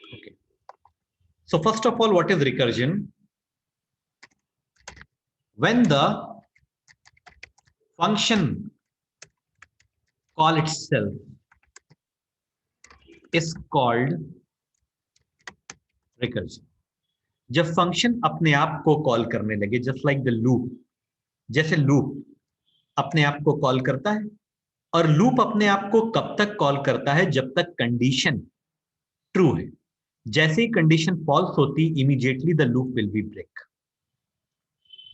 Okay. So first of all, what is recursion? When the function call itself is called recursion. जब function अपने आप को call करने लगे, जस्ट लाइक द लूप, जैसे loop अपने आप को कॉल करता है, और लूप अपने आप को कब तक कॉल करता है? जब तक कंडीशन ट्रू है। जैसे ही कंडीशन फॉल्स होती, immediately the loop will be break.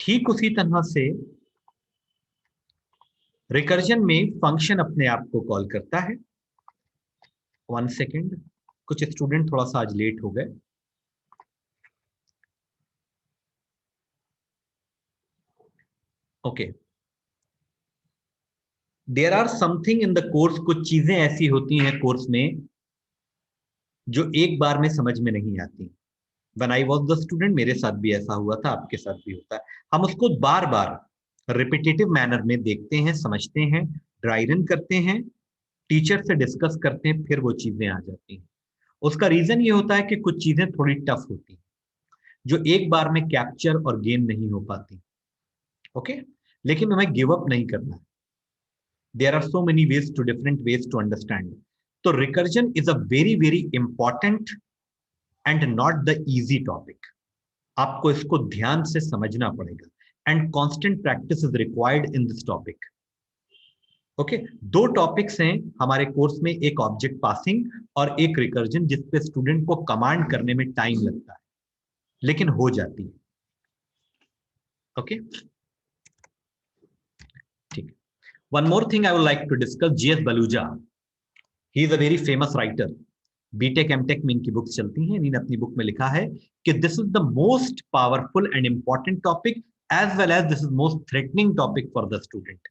ठीक उसी तरह से रिकर्जन में फंक्शन अपने आप को कॉल करता है। 1 सेकेंड, कुछ स्टूडेंट थोड़ा सा आज लेट हो गए। Okay, there are something in the course, कुछ चीजें ऐसी होती हैं कोर्स में जो एक बार में समझ में नहीं आती। When I was the student, मेरे साथ भी ऐसा हुआ था, आपके साथ भी होता है। हम उसको बार बार रिपीटेटिव मैनर में देखते हैं, समझते हैं, ड्राई रन करते हैं, टीचर से डिस्कस करते हैं, फिर वो चीजें आ जाती हैं। उसका रीजन ये होता है कि कुछ चीजें थोड़ी टफ होती हैं जो एक बार में कैप्चर और गेन नहीं हो पाती। ओके, लेकिन हमें गिव अप नहीं करना है। There are so many ways to different ways to understand. तो recursion is a very very important and not the easy topic. आपको इसको ध्यान से समझना पड़ेगा and constant practice is required in this topic. Okay, दो टॉपिक्स हैं हमारे कोर्स में, एक ऑब्जेक्ट पासिंग और एक रिकर्जन, जिसपे स्टूडेंट को कमांड करने में टाइम लगता है, लेकिन हो जाती है। ओके, ठीक है। One more thing I would like to discuss, GS Baluja, he is a very famous writer. BTech MTech में इनकी बुक्स चलती हैं। इन्होंने अपनी बुक में लिखा है कि this is the most powerful and important topic as well as this is most threatening topic for the student.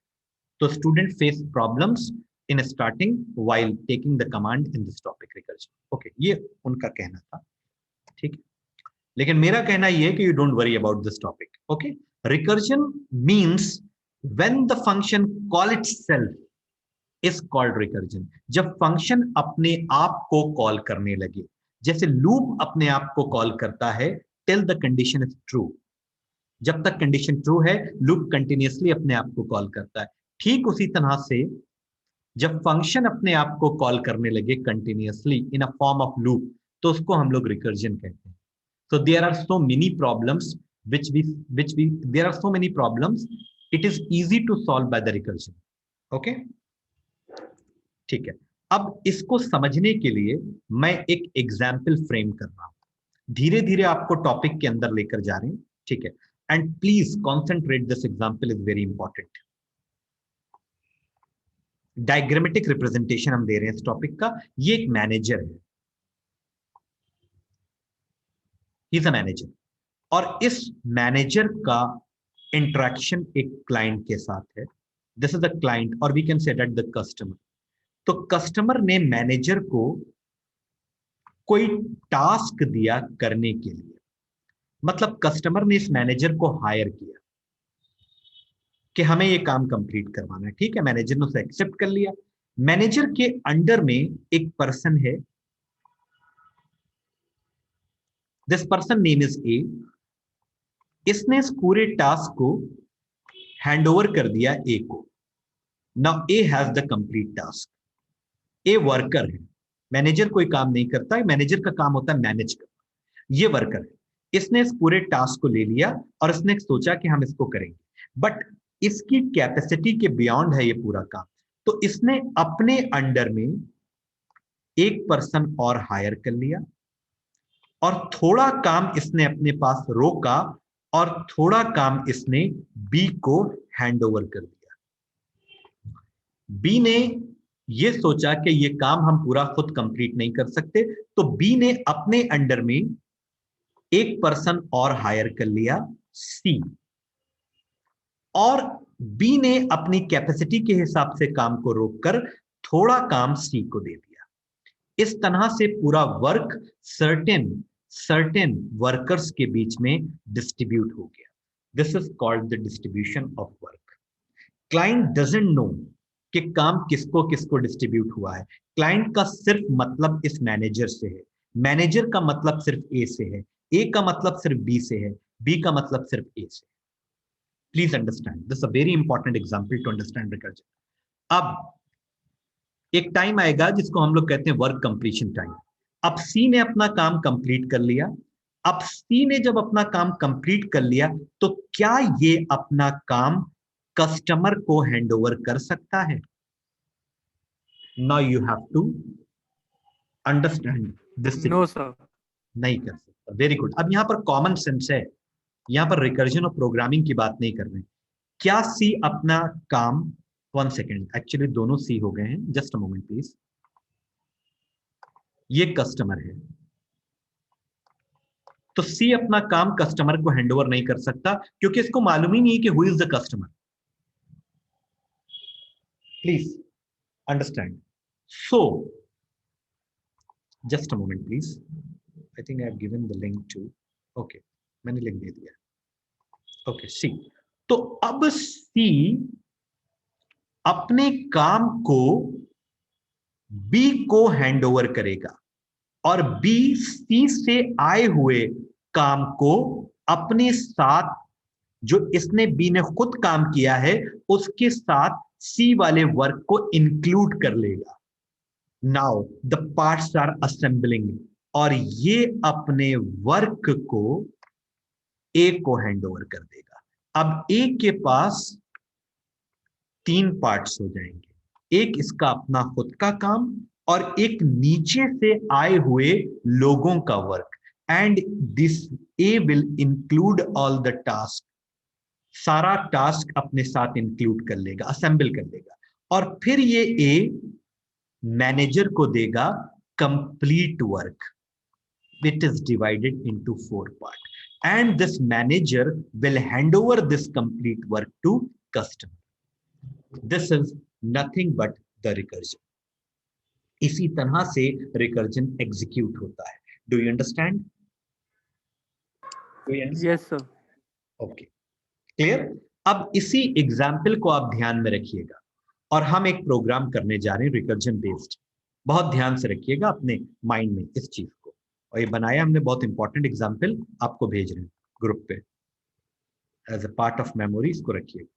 तो student face problems in starting while taking the command in this topic recursion. Okay, ये उनका कहना था, ठीक है। लेकिन मेरा कहना ये है कि you don't worry about this topic. Okay, recursion means when the function call itself is called recursion. जब फंक्शन अपने आप को कॉल करने लगे, जैसे लूप अपने आप को कॉल करता है till the condition is true. जब तक कंडीशन ट्रू है, लूप कंटिन्यूअसली अपने आप को कॉल करता है। ठीक उसी तरह से जब फंक्शन अपने आप को कॉल करने लगे continuously in a form of loop, तो उसको हम लोग रिकर्जन कहते हैं। So there are so many problems there are so many problems, it is easy to solve by the recursion. Okay, ठीक है। अब इसको समझने के लिए मैं एक एग्जाम्पल फ्रेम कर रहा हूं, धीरे धीरे आपको टॉपिक के अंदर लेकर जा रहे हैं, ठीक है। And please concentrate, this example is very important. Diagrammatic representation हम दे रहे हैं इस टॉपिक का। ये एक मैनेजर है, ही इज अ मैनेजर, और इस मैनेजर का इंटरेक्शन एक क्लाइंट के साथ है। दिस इज द क्लाइंट, और we can say that the customer. तो कस्टमर ने मैनेजर को कोई टास्क दिया करने के लिए, मतलब कस्टमर ने इस मैनेजर को हायर किया कि हमें ये काम कंप्लीट करवाना है, ठीक है। मैनेजर ने उसे एक्सेप्ट कर लिया। मैनेजर के अंडर में एक पर्सन है, this person name is a. इसने इस पूरे टास्क को हैंड ओवर कर दिया ए को। Now A has the complete task. A worker है, मैनेजर कोई काम नहीं करता है, मैनेजर का काम होता है मैनेज करना। ये वर्कर है, इसने इस पूरे टास्क को ले लिया और इसने सोचा कि हम इसको करेंगे, बट इसकी कैपेसिटी के बियॉन्ड है ये पूरा काम। तो इसने अपने अंडर में एक पर्सन और हायर कर लिया, और थोड़ा काम इसने अपने पास रोका, और थोड़ा काम इसने बी को हैंड ओवर कर दिया। बी ने ये सोचा कि ये काम हम पूरा खुद कंप्लीट नहीं कर सकते, तो बी ने अपने अंडर में एक पर्सन और हायर कर लिया, सी, और बी ने अपनी कैपेसिटी के हिसाब से काम को रोककर थोड़ा काम सी को दे दिया। इस तरह से पूरा वर्क सर्टेन सर्टेन वर्कर्स के बीच में डिस्ट्रीब्यूट हो गया। This is called the distribution of work. Client doesn't know कि काम किसको किसको डिस्ट्रीब्यूट हुआ है। क्लाइंट का सिर्फ मतलब इस मैनेजर से है, मैनेजर का मतलब सिर्फ ए से है, ए का मतलब सिर्फ बी से है, बी का मतलब सिर्फ ए से। Please understand this a very important example to understand recursion. अब एक टाइम आएगा जिसको हम लोग कहते हैं वर्क कंप्लीशन टाइम। अब सी ने अपना काम कंप्लीट कर लिया। अब सी ने जब अपना काम कंप्लीट कर लिया तो क्या ये अपना काम कस्टमर को हैंडओवर कर सकता है? Now you have to understand this. No sir. नहीं कर सकता। Very good. अब यहां पर कॉमन सेंस है, यहां पर रिकर्जन और प्रोग्रामिंग की बात नहीं कर रहे हैं। क्या सी अपना काम, वन सेकेंड, एक्चुअली दोनों सी हो गए हैं, जस्ट अ मोमेंट प्लीज। ये कस्टमर है, तो सी अपना काम कस्टमर को हैंडओवर नहीं कर सकता क्योंकि इसको मालूम ही नहीं है कि who is the customer. Please understand. So just a moment please, I think I have given the link to, okay मैंने लिंक दे दिया। ओके सी, तो अब सी अपने काम को बी को हैंडओवर करेगा और बी सी से आए हुए काम को अपने साथ, जो इसने बी ने खुद काम किया है उसके साथ सी वाले वर्क को इंक्लूड कर लेगा। Now the parts are assembling, और ये अपने वर्क को ए को हैंडओवर कर देगा। अब ए के पास तीन पार्ट्स हो जाएंगे, एक इसका अपना खुद का काम और एक नीचे से आए हुए लोगों का work. And this A will include all the task, सारा टास्क अपने साथ इंक्लूड कर लेगा, असेंबल कर लेगा। और फिर ये ए मैनेजर को देगा complete work, it is divided into 4 part, and this manager will hand over this complete work to customer. This is nothing but the recursion. इसी तरह से रिकर्जन एग्जीक्यूट होता है। Do you understand? Yes sir. Okay, clear. अब इसी example को आप ध्यान में रखिएगा और हम एक प्रोग्राम करने जा रहे हैं रिकर्जन बेस्ड। बहुत ध्यान से रखिएगा अपने माइंड में इस चीज को। और ये बनाया हमने, बहुत इंपॉर्टेंट एग्जाम्पल आपको भेज रहे हैं ग्रुप पे as a part of memory. इसको रखिएगा।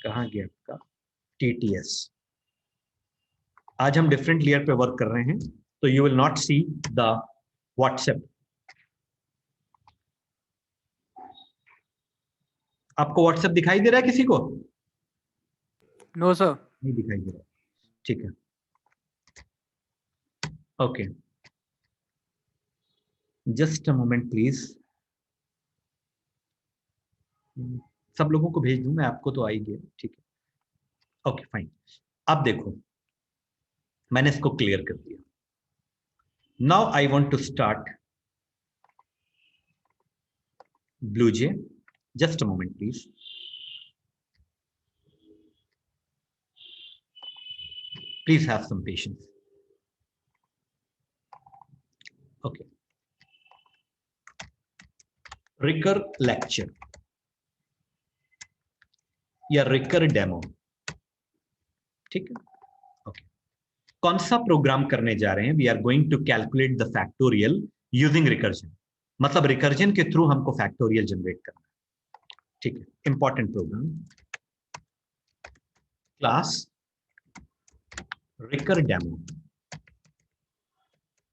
कहाँ गया आपका TTS? आज हम डिफरेंट लेयर पे वर्क कर रहे हैं, तो you will not see the WhatsApp. आपको व्हाट्सएप दिखाई दे रहा है किसी को? No sir. नहीं दिखाई दे रहा, ठीक है, okay just a moment please. सब लोगों को भेज दूं मैं, आपको तो आ ही गया, ठीक है, ओके फाइन। अब देखो मैंने इसको क्लियर कर दिया। Now I want to start BlueJ, just a moment please. Please have some patience. Okay, Recur lecture या Recur demo, ठीक है, ओके। कौन सा प्रोग्राम करने जा रहे हैं? We are going to calculate the factorial using recursion, मतलब रिकर्जन के थ्रू हमको फैक्टोरियल जनरेट करना है, ठीक है। Important program, class Recur demo,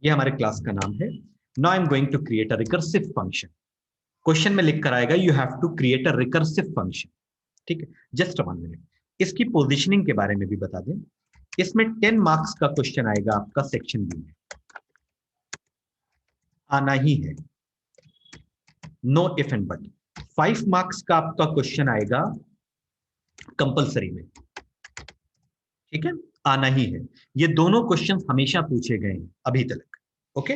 ये हमारे क्लास का नाम है। Now I am going to create a recursive function. Question में लिख कर आएगा you have to create a recursive function, ठीक है। जस्ट 1 मिनट, इसकी पोजीशनिंग के बारे में भी बता दें। इसमें 10 मार्क्स का क्वेश्चन आएगा आपका सेक्शन बी में, आना ही है, know if and but. 5 marks का आपका क्वेश्चन आएगा कंपलसरी में, ठीक है, आना ही है। ये दोनों क्वेश्चन हमेशा पूछे गए हैं अभी तक, ओके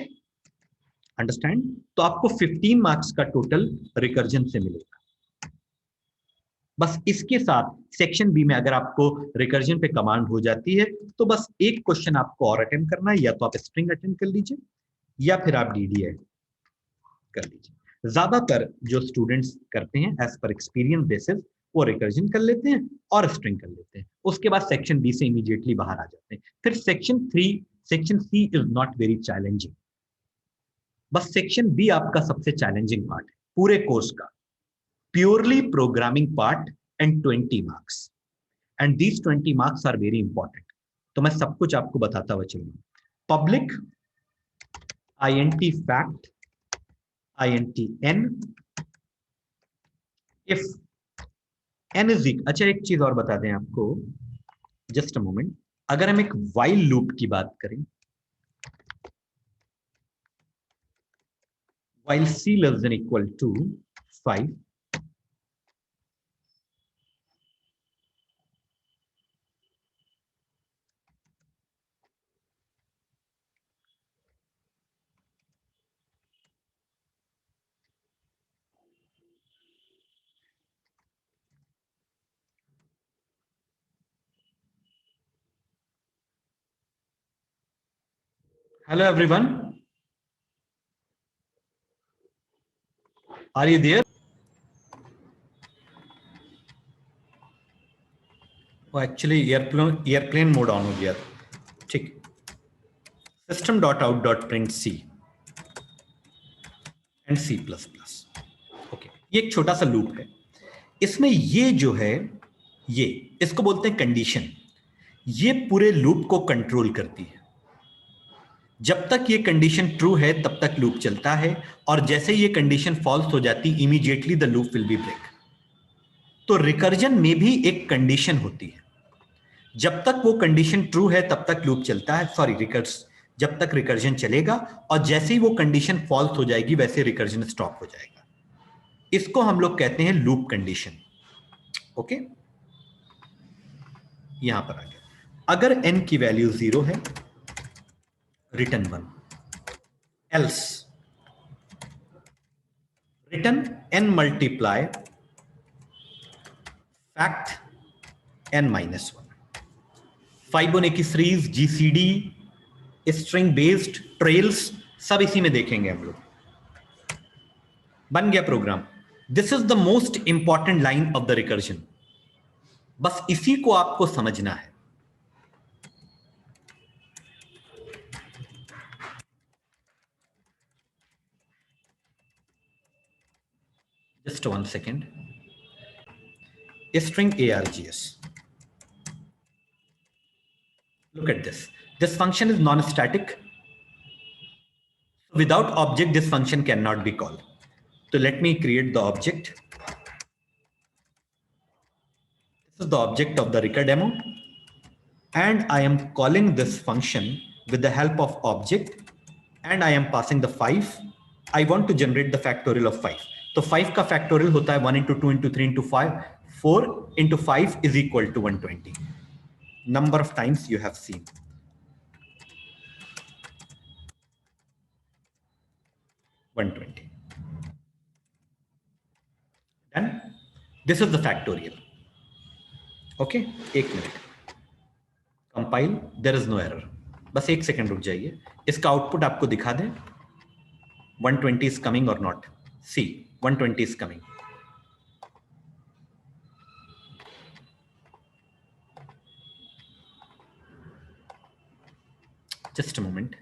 अंडरस्टैंड। तो आपको 15 मार्क्स का टोटल रिकर्जन से मिलेगा। बस इसके साथ सेक्शन बी में अगर आपको रिकर्जन पे कमांड हो जाती है तो बस एक क्वेश्चन आपको और अटेम्प्ट करना है, या तो आप स्ट्रिंग अटेम्प्ट कर लीजिए या फिर आप DDI कर लीजिए। ज्यादातर जो स्टूडेंट्स करते हैं एज पर एक्सपीरियंस बेसिस वो रिकर्जन कर लेते हैं और स्ट्रिंग कर लेते हैं, उसके बाद सेक्शन बी से इमीडिएटली बाहर आ जाते हैं। फिर section 3 section C is not very challenging, बस सेक्शन बी आपका सबसे चैलेंजिंग पार्ट है पूरे कोर्स का, purely programming part and 20 marks, and these 20 marks are very important. तो मैं सब कुछ आपको बताता हुआ चलूंगा। Public INT fact INT n, if n is equal, अच्छा एक चीज और बता दें आपको, जस्ट अ मोमेंट, अगर हम एक while लूप की बात करें, while c less than equal to 5, hello everyone, are you there? वो एक्चुअली एयरप्लेन मोड ऑन हो गया, ठीक। System dot out dot print C and C plus plus, okay. ये एक छोटा सा लूप है, इसमें ये जो है, ये इसको बोलते हैं कंडीशन, ये पूरे लूप को कंट्रोल करती है। जब तक ये कंडीशन ट्रू है तब तक लूप चलता है, और जैसे ये कंडीशन फॉल्स हो जाती, immediately the loop will be break. तो रिकर्जन में भी एक कंडीशन होती है, जब तक वो कंडीशन ट्रू है तब तक लूप चलता है, सॉरी जब तक रिकर्जन चलेगा, और जैसे ही वो कंडीशन फॉल्स हो जाएगी वैसे रिकर्जन स्टॉप हो जाएगा। इसको हम लोग कहते हैं लूप कंडीशन, ओके। यहां पर आ गया, अगर n की वैल्यू 0 है, return 1, else return n multiply fact n minus 1। Fibonacci series, GCD, string based, trails, सब इसी में देखेंगे हम लोग। बन गया program. This is the most important line of the recursion, बस इसी को आपको समझना है। Just 1 second, string args, look at this function is non-static, without object this function cannot be called. So let me create the object. This is the object of the Recur demo, and I am calling this function with the help of object, and I am passing the 5. I want to generate the factorial of 5. तो 5 का factorial होता है 1 into 2 into 3 into 5. 4 into 5 is equal to 120. Number of times you have seen. Done. This is the factorial. Okay, एक minute, compile, there is no error, बस एक second रुक जाइए, इसका आउटपुट आपको दिखा दें। 120 is coming or not? See, 120 is coming. Just a moment.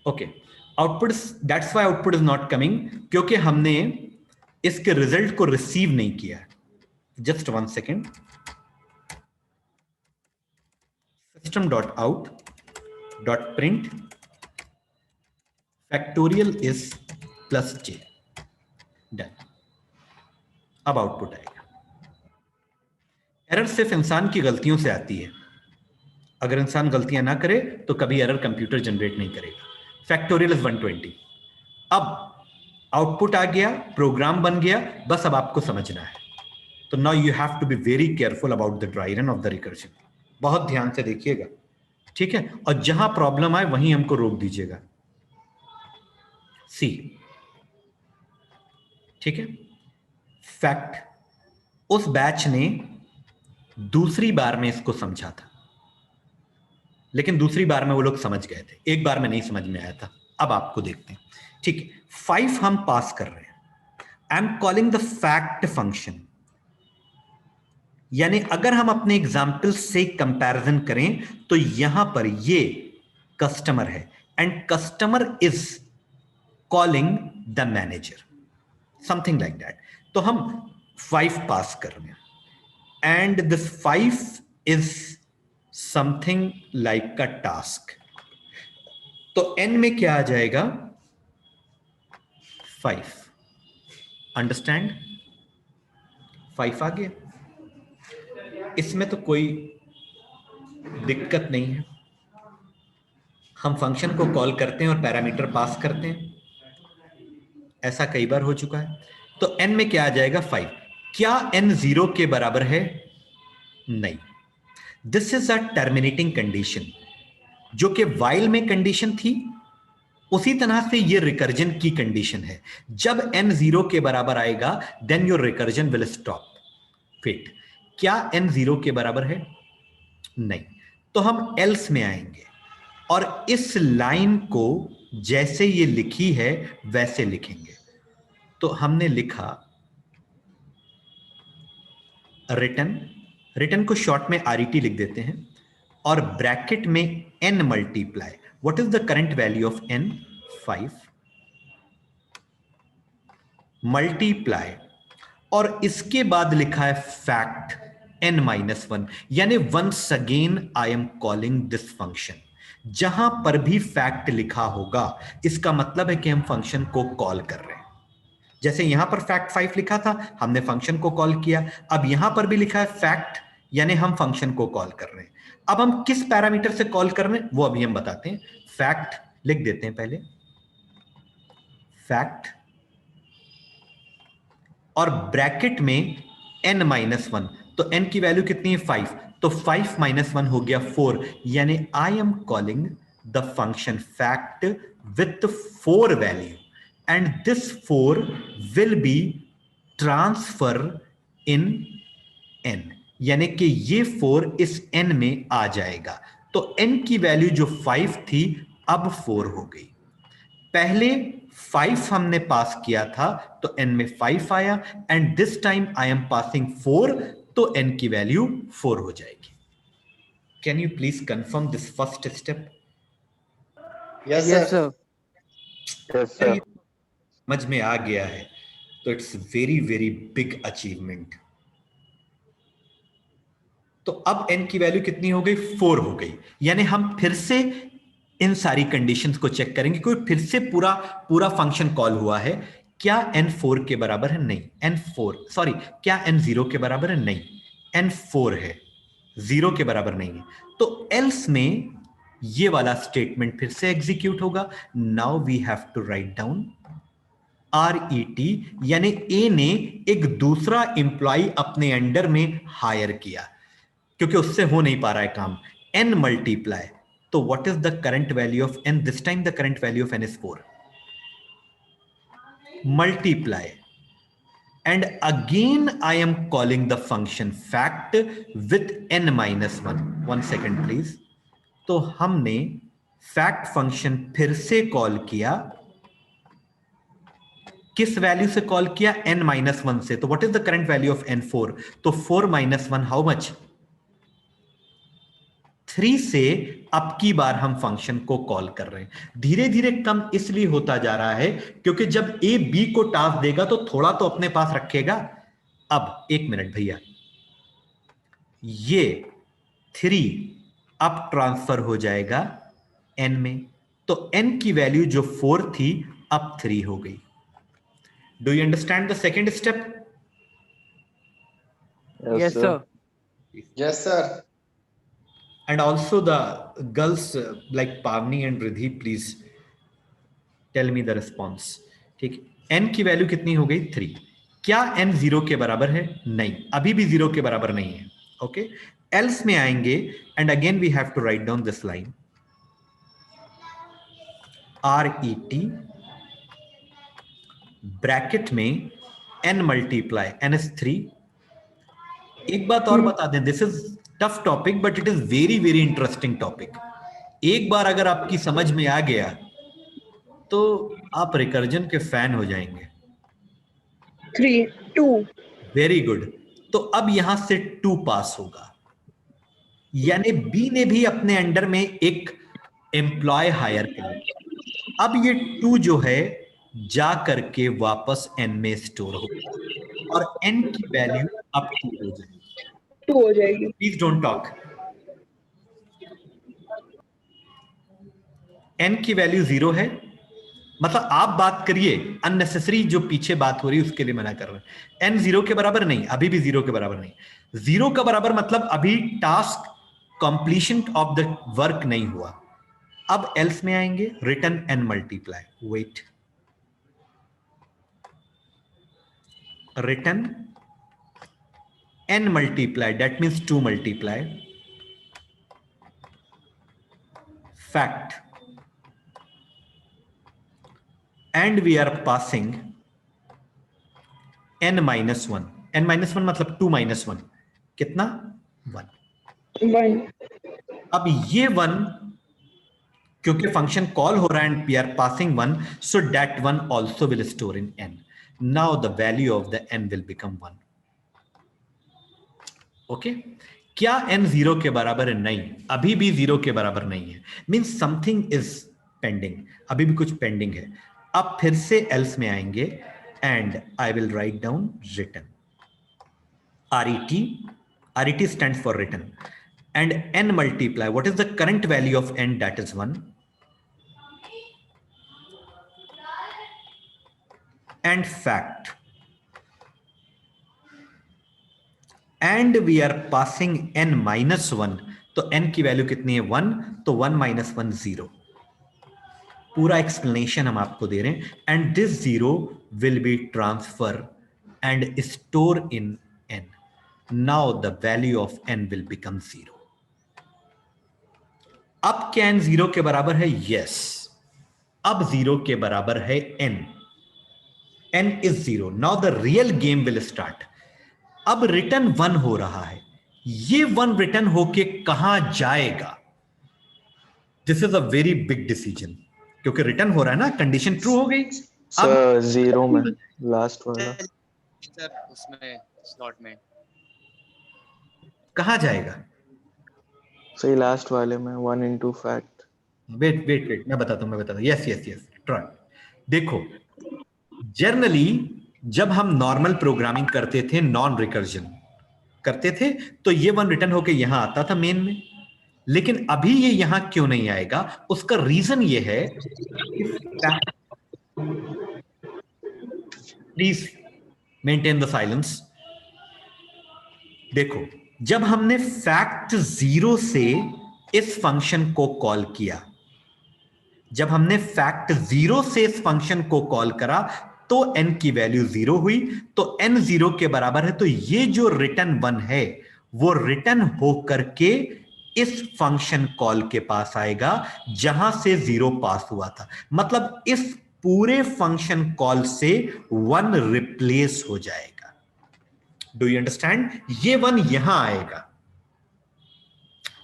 Okay, output is, that's why output is not coming, क्योंकि हमने इसके रिजल्ट को रिसीव नहीं किया। Just 1 second. System.out.print factorial is plus j. Done. अब आउटपुट आएगा। एरर सिर्फ इंसान की गलतियों से आती है, अगर इंसान गलतियां ना करे तो कभी एरर कंप्यूटर जनरेट नहीं करेगा। Factorial is 120। अब आउटपुट आ गया, प्रोग्राम बन गया, बस अब आपको समझना है। तो now you have to be very careful about the dry run of the recursion, बहुत ध्यान से देखिएगा, ठीक है, और जहां प्रॉब्लम आए वहीं हमको रोक दीजिएगा। सी, ठीक है, फैक्ट, उस बैच ने दूसरी बार में इसको समझा था, लेकिन दूसरी बार में वो लोग समझ गए थे, एक बार में नहीं समझ में आया था। अब आपको देखते हैं, ठीक है। 5 हम पास कर रहे हैं, I am calling the fact function, यानी अगर हम अपने एग्जाम्पल से कंपैरिजन करें तो यहां पर ये कस्टमर है and customer is calling the manager, something like that. तो हम 5 पास कर रहे हैं and this 5 is something like a task. तो एन में क्या आ जाएगा? 5। अंडरस्टैंड? 5 आ गया, इसमें तो कोई दिक्कत नहीं है। हम फंक्शन को कॉल करते हैं और पैरामीटर पास करते हैं, ऐसा कई बार हो चुका है। तो n में क्या आ जाएगा? 5। क्या n 0 के बराबर है? नहीं। This is a terminating condition, जो कि while में कंडीशन थी, उसी तरह से ये रिकर्जन की कंडीशन है। जब n 0 के बराबर आएगा then your recursion will stop. फिट क्या n 0 के बराबर है? नहीं। तो हम एल्स में आएंगे और इस लाइन को जैसे ये लिखी है वैसे लिखेंगे। तो हमने लिखा रिटर्न, रिटर्न को शॉर्ट में आरईटी लिख देते हैं और ब्रैकेट में n multiply, what is the current value of n? 5 multiply, और इसके बाद लिखा है फैक्ट n-1, यानी once again I am calling this function. जहां पर भी फैक्ट लिखा होगा इसका मतलब है कि हम फंक्शन को कॉल कर रहे हैं। जैसे यहां पर फैक्ट 5 लिखा था, हमने फंक्शन को कॉल किया। अब यहां पर भी लिखा है फैक्ट, यानी हम फंक्शन को कॉल कर रहे हैं। अब हम किस पैरामीटर से कॉल कर रहे हैं वो अभी हम बताते हैं। फैक्ट लिख देते हैं पहले, फैक्ट और ब्रैकेट में n-1। तो n की वैल्यू कितनी है? 5। तो 5 - 1 हो गया 4, यानी आई am calling the function fact with 4 value and this 4 will be transfer in n, यानी कि ये 4 इस n में आ जाएगा। तो n की वैल्यू जो 5 थी अब 4 हो गई। पहले 5 हमने पास किया था तो n में 5 आया and this time I am passing 4, तो n की वैल्यू 4 हो जाएगी। Can you please confirm this first step? Yes Yes, sir. sir. Yes, sir. समझ में आ गया है तो it's very very big achievement. तो अब n की वैल्यू कितनी हो गई? 4 हो गई। यानी हम फिर से इन सारी कंडीशंस को चेक करेंगे, कोई फिर से पूरा पूरा फंक्शन कॉल हुआ है। क्या n 4 के बराबर है? नहीं। क्या n 0 के बराबर है? नहीं। n 4 है, 0 के बराबर नहीं है। तो एल्स में ये वाला स्टेटमेंट फिर से एग्जीक्यूट होगा। Now we have to write down RET, यानी ए ने एक दूसरा एम्प्लॉय अपने अंडर में हायर किया, क्योंकि उससे हो नहीं पा रहा है काम। n मल्टीप्लाई, तो what is the current value of n? This time the current value of n is 4 multiply and again I am calling the function fact with n-1. 1 second please। तो हमने फैक्ट फंक्शन फिर से call किया, किस value से call किया? n-1 से। तो what is the current value of n? 4। तो 4 - 1 हाउ मच? 3 से अब की बार हम फंक्शन को कॉल कर रहे हैं। धीरे धीरे कम इसलिए होता जा रहा है क्योंकि जब ए बी को टास्क देगा तो थोड़ा तो अपने पास रखेगा। अब 1 मिनट भैया, ये 3 अब ट्रांसफर हो जाएगा n में, तो n की वैल्यू जो 4 थी अब 3 हो गई। Do you understand the second step? Yes, sir. Yes sir. And also the girls like Pavni and Riddhi, please tell me the response। ठीक, n की वैल्यू कितनी हो गई? 3। क्या n 0 के बराबर है? नहीं, अभी भी 0 के बराबर नहीं है। ओके, एल्स में आएंगे and again we have to write down this line RET bracket में n मल्टीप्लाई, n इज 3। एक बात और बता दें, this is tough topic but it is very very interesting topic. एक बार अगर आपकी समझ में आ गया तो आप रिकर्जन के फैन हो जाएंगे। 3 2 वेरी गुड। तो अब यहां से 2 पास होगा, यानी बी ने भी अपने अंडर में एक एम्प्लॉय हायर किया। अब ये 2 जो है जा करके वापस एन में स्टोर होगा और एन की वैल्यू अब 2 हो जाएगी। 2 हो जाएगी। Please don't talk. एन की वैल्यू 0 है, मतलब आप बात करिए, अननेसेसरी जो पीछे बात हो रही है उसके लिए मना कर रहे हैं। एन 0 के बराबर नहीं, अभी भी 0 के बराबर नहीं। 0 का बराबर मतलब अभी task completion of the work नहीं हुआ। अब एल्स में आएंगे, return N multiply, wait, return n multiply, that means 2 multiply fact, and we are passing n minus 1, n minus 1 मतलब 2 minus 1 कितना 1। 1 अब ये 1 क्योंकि फंक्शन कॉल हो रहा है and we are passing 1, so that 1 also will store in n. Now the value of the n will become 1. Okay क्या n 0 के बराबर है? नहीं, अभी भी 0 के बराबर नहीं है, मींस समथिंग इज पेंडिंग, अभी भी कुछ पेंडिंग है। अब फिर से एल्स में आएंगे and I will write down return RET stands for written and n multiply, what is the current value of n? That is 1, and fact, and we are passing n minus 1, तो n की value कितनी है 1, तो 1 minus 1 0। पूरा explanation हम आपको दे रहे हैं, and this 0 will be transfer and store in n. Now the value of n will become 0. अब क्या n 0 के बराबर है? यस, अब 0 के बराबर है n is 0. Now the real game will start. अब रिटर्न 1 हो रहा है, ये 1 रिटर्न होके कहां जाएगा? This is a very big decision, क्योंकि रिटर्न हो रहा है ना, कंडीशन ट्रू हो गई। सर 0 में लास्ट वाला सर उसमें स्लॉट में कहां जाएगा? सही लास्ट वाले में 1 into fact। वेट मैं बताता हूं। Yes try. देखो, जनरली जब हम नॉर्मल प्रोग्रामिंग करते थे, नॉन रिकर्जन करते थे, तो ये 1 रिटर्न होके यहां आता था मेन में, लेकिन अभी ये यहां क्यों नहीं आएगा? उसका रीजन ये है, प्लीज मेंटेन द साइलेंस। देखो, जब हमने फैक्ट 0 से इस फंक्शन को कॉल किया, जब हमने फैक्ट 0 से इस फंक्शन को कॉल करा, तो n की वैल्यू 0 हुई, तो n 0 के बराबर है, तो ये जो रिटर्न 1 है वो रिटर्न होकर के इस फंक्शन कॉल के पास आएगा जहां से 0 पास हुआ था। मतलब इस पूरे फंक्शन कॉल से 1 रिप्लेस हो जाएगा। Do you understand? ये 1 यहां आएगा।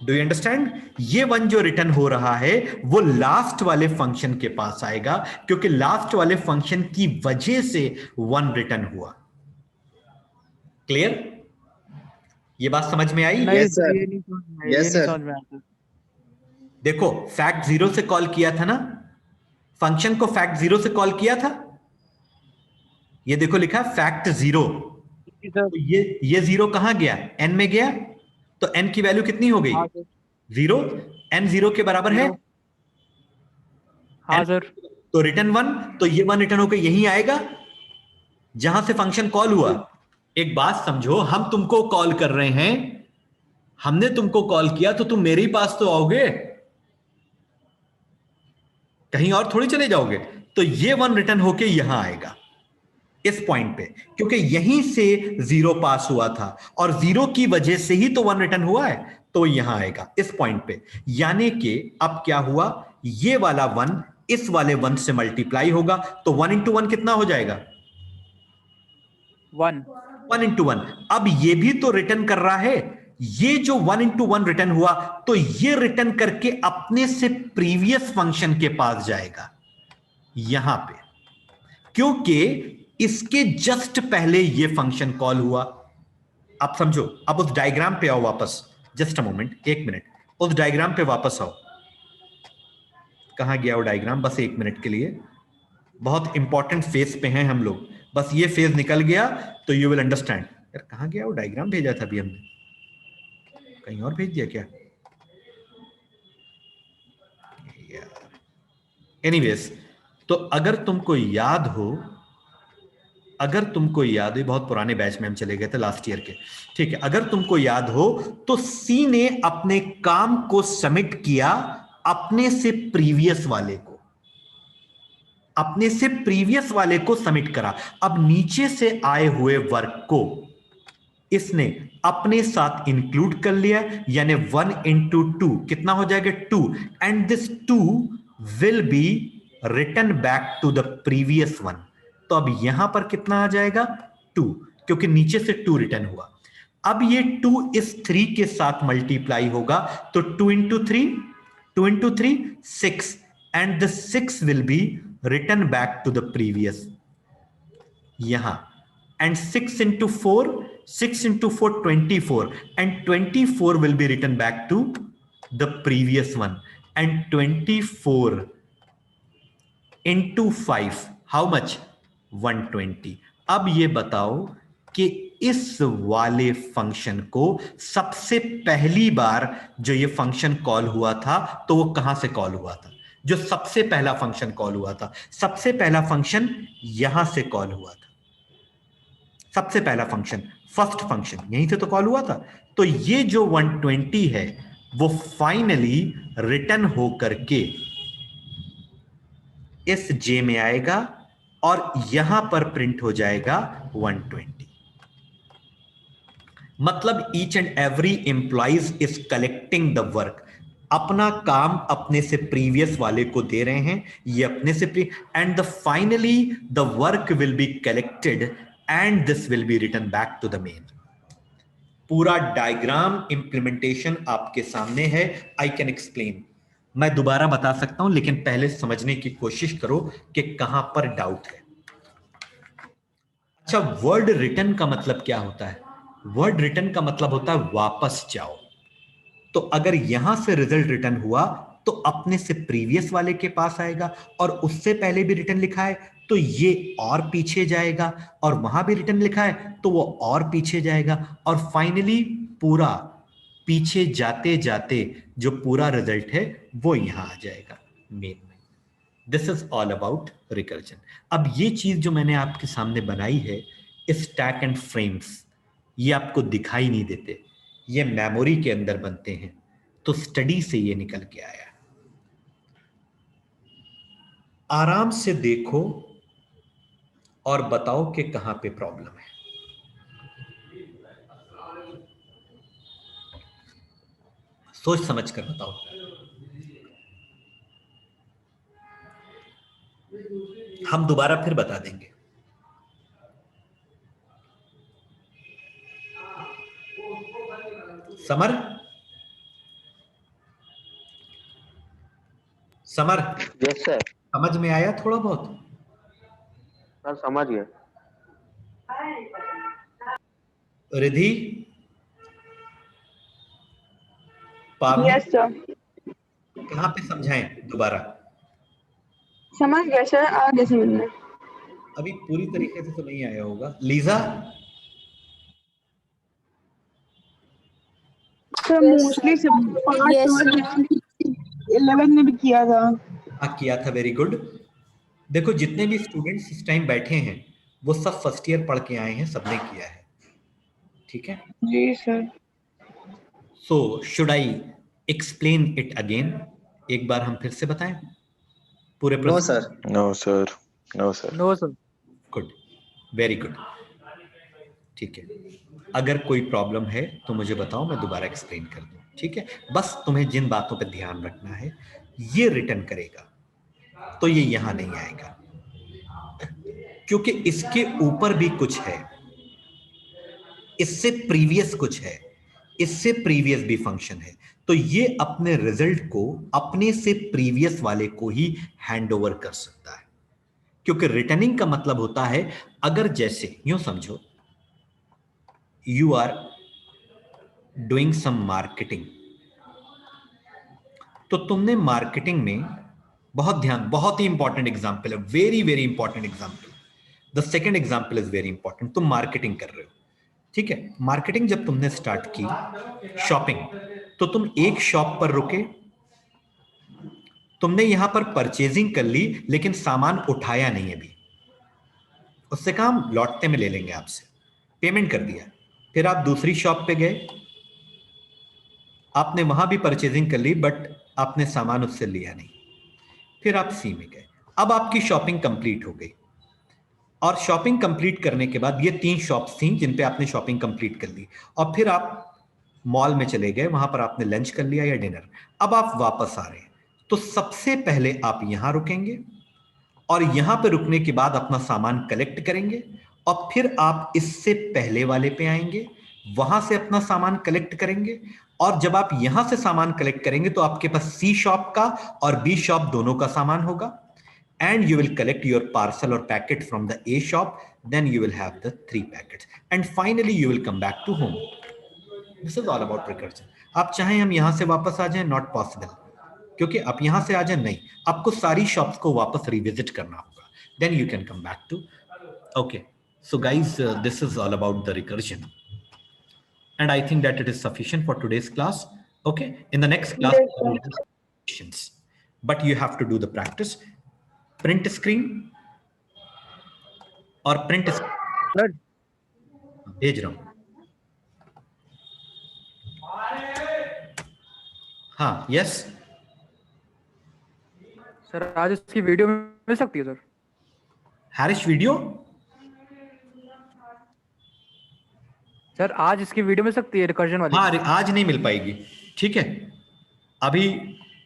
Do you understand? ये 1 जो रिटर्न हो रहा है वो लास्ट वाले फंक्शन के पास आएगा, क्योंकि लास्ट वाले फंक्शन की वजह से 1 रिटर्न हुआ। क्लियर? ये बात समझ में आई? नहीं Yes, sir. ये नहीं समझ में आया, Yes, ये नहीं sir. समझ में आया सर। देखो, फैक्ट 0 से कॉल किया था ना, फंक्शन को फैक्ट 0 से कॉल किया था। ये देखो लिखा फैक्ट 0, जी सर। तो ये 0 कहां गया? n में गया, तो n की वैल्यू कितनी हो गई? हाँ सर। 0। n 0 के बराबर है, हाँ सर। तो रिटर्न 1, तो ये 1 रिटर्न होकर यहीं आएगा जहां से फंक्शन कॉल हुआ। एक बात समझो, हम तुमको कॉल कर रहे हैं, हमने तुमको कॉल किया, तो तुम मेरे ही पास तो आओगे, कहीं और थोड़ी चले जाओगे। तो ये 1 रिटर्न होके यहां आएगा इस पॉइंट पे, क्योंकि यहीं से 0 पास हुआ था और 0 की वजह से ही तो 1 रिटर्न हुआ है, तो यहां आएगा इस पॉइंट पे। यानी कि अब क्या हुआ, ये वाला 1 इस वाले 1 से मल्टीप्लाई होगा, तो 1 into 1 कितना हो जाएगा? 1 1 into 1। अब ये भी तो रिटर्न कर रहा है, ये जो 1 into 1 रिटर्न हुआ, तो ये रिटर्न करके अपने से प्रीवियस फंक्शन के पास जाएगा यहां पे, क्योंकि इसके जस्ट पहले ये फंक्शन कॉल हुआ। आप समझो, अब उस डायग्राम पे आओ वापस, जस्ट अ मोमेंट, 1 मिनट, उस डायग्राम पे वापस आओ। कहां गया वो डायग्राम? बस 1 मिनट के लिए, बहुत इंपॉर्टेंट फेज पे हैं हम लोग, बस ये फेज निकल गया तो यू विल अंडरस्टैंड। यार कहां गया वो डायग्राम? भेजा था अभी हमने, कहीं और भेज दिया क्या? एनीवेज, तो अगर तुमको याद हो, बहुत पुराने बैच में हम चले गए थे लास्ट ईयर के, ठीक है, अगर तुमको याद हो तो सी ने अपने काम को सबमिट किया अपने से प्रीवियस वाले को सबमिट करा। अब नीचे से आए हुए वर्क को इसने अपने साथ इंक्लूड कर लिया, यानी 1 into 2 कितना हो जाएगा? 2, and this 2 will be return back to the previous one. तो अब यहां पर कितना आ जाएगा? 2, क्योंकि नीचे से 2 रिटर्न हुआ। अब ये 2 इस 3 के साथ मल्टीप्लाई होगा, तो 2 into 3 6, and the 6 will be return back to the previous यहां, and 6 into 4 24, and 24 will be written back to the previous one, and 24 into 5 how much? 120। अब ये बताओ कि इस वाले फंक्शन को सबसे पहली बार जो ये फंक्शन कॉल हुआ था तो वो कहां से कॉल हुआ था? जो सबसे पहला फंक्शन कॉल हुआ था, सबसे पहला फंक्शन यहां से कॉल हुआ था, सबसे पहला फंक्शन, फर्स्ट फंक्शन यहीं से तो कॉल हुआ था। तो ये जो 120 है वो फाइनली रिटर्न हो करके इस जे में आएगा और यहां पर प्रिंट हो जाएगा 120। मतलब each and every employees is collecting the work, अपना काम अपने से प्रीवियस वाले को दे रहे हैं, ये अपने से and the finally the work will be collected and this will be return back to the main. पूरा डायग्राम इंप्लीमेंटेशन आपके सामने है, आई कैन एक्सप्लेन, मैं दोबारा बता सकता हूं, लेकिन पहले समझने की कोशिश करो कि कहां पर डाउट है। अच्छा, वर्ड रिटर्न का मतलब क्या होता है? वर्ड रिटर्न का मतलब होता है वापस जाओ। तो अगर यहां से रिजल्ट रिटर्न हुआ तो अपने से प्रीवियस वाले के पास आएगा, और उससे पहले भी रिटर्न लिखा है तो ये और पीछे जाएगा, और वहां भी रिटर्न लिखा है तो वो और पीछे जाएगा, और फाइनली पूरा पीछे जाते जाते जो पूरा रिजल्ट है वो यहां आ जाएगा मेन में। This is all about recursion. अब ये चीज जो मैंने आपके सामने बनाई है, स्टैक एंड फ्रेम्स, ये आपको दिखाई नहीं देते, ये मेमोरी के अंदर बनते हैं, तो स्टडी से ये निकल के आया। आराम से देखो और बताओ कि कहां पे प्रॉब्लम है। सोच समझ कर बताओ। हम दोबारा फिर बता देंगे। Summer, summer, yes sir. समझ में आया थोड़ा बहुत? सर समझ गए। रिधि, पावनी, यस सर, कहां पे समझाएं दोबारा? समझ गए सर, आ गए समझ में। अभी पूरी तरीके से तो नहीं आया होगा। लीजा, सर मोस्टली सब पार्ट 11 में भी किया था। हाँ किया था, वेरी गुड। देखो जितने भी स्टूडेंट्स इस टाइम बैठे हैं वो सब फर्स्ट ईयर पढ़ के आए हैं, सबने किया है, ठीक है? जी sir. So should I explain it again? एक बार हम फिर से बताएं पूरे नो प्रश्न? Sir. No sir, no sir. No sir. Good, very good, ठीक है। अगर कोई प्रॉब्लम है तो मुझे बताओ, मैं दोबारा एक्सप्लेन कर दूं, ठीक है? बस तुम्हें जिन बातों पर ध्यान रखना है, ये रिटर्न करेगा तो ये यहां नहीं आएगा, क्योंकि इसके ऊपर भी कुछ है, इससे प्रीवियस कुछ है, इससे प्रीवियस भी फंक्शन है, तो ये अपने रिजल्ट को अपने से प्रीवियस वाले को ही हैंड ओवर कर सकता है। क्योंकि रिटर्निंग का मतलब होता है, अगर जैसे यूं समझो, you are doing some marketing. तो तुमने मार्केटिंग में बहुत ही इंपॉर्टेंट एग्जाम्पल है, very very important example. The second example is very important. तुम मार्केटिंग कर रहे हो, ठीक है। मार्केटिंग जब तुमने स्टार्ट की, शॉपिंग, तो तुम एक शॉप पर रुके, तुमने यहां पर परचेजिंग कर ली, लेकिन सामान उठाया नहीं अभी। उससे कहा हम लौटते में ले लेंगे आपसे, पेमेंट कर दिया। फिर आप दूसरी शॉप पे गए, आपने वहां भी परचेजिंग कर ली, बट आपने सामान उससे लिया नहीं। फिर आप सी में गए, अब आपकी शॉपिंग कंप्लीट हो गई। और शॉपिंग कंप्लीट करने के बाद ये 3 शॉप्स थी जिन पे आपने शॉपिंग कंप्लीट कर ली, और फिर आप मॉल में चले गए, वहां पर आपने लंच कर लिया या डिनर। अब आप वापस आ रहे हैं, तो सबसे पहले आप यहां रुकेंगे और यहां पर रुकने के बाद अपना सामान कलेक्ट करेंगे, और फिर आप इससे पहले वाले पे आएंगे, वहां से अपना सामान कलेक्ट करेंगे। और जब आप यहां से सामान कलेक्ट करेंगे तो आपके पास सी शॉप का और बी शॉप दोनों का सामान होगा, and you will collect your parcel or packet from the A shop, then you will have the 3 packets, and finally you will come back to home. This is all about recursion. आप चाहें हम यहां से वापस आ जाएं, not possible, क्योंकि आप यहां से आ जाएं, नहीं, आपको सारी शॉप्स को वापस रिविजिट करना होगा, then you can come back to. Okay, so guys, this is all about the recursion, and I think that it is sufficient for today's class. Okay, in the next class, questions, but you have to do the practice. Print screen और print sir भेज रहा हूं। हाँ, yes sir आज इसकी video मिल सकती है sir? हैरिश video, sir आज इसकी वीडियो मिल सकती है रिकर्जन वाली? हाँ, आज नहीं मिल पाएगी, ठीक है। अभी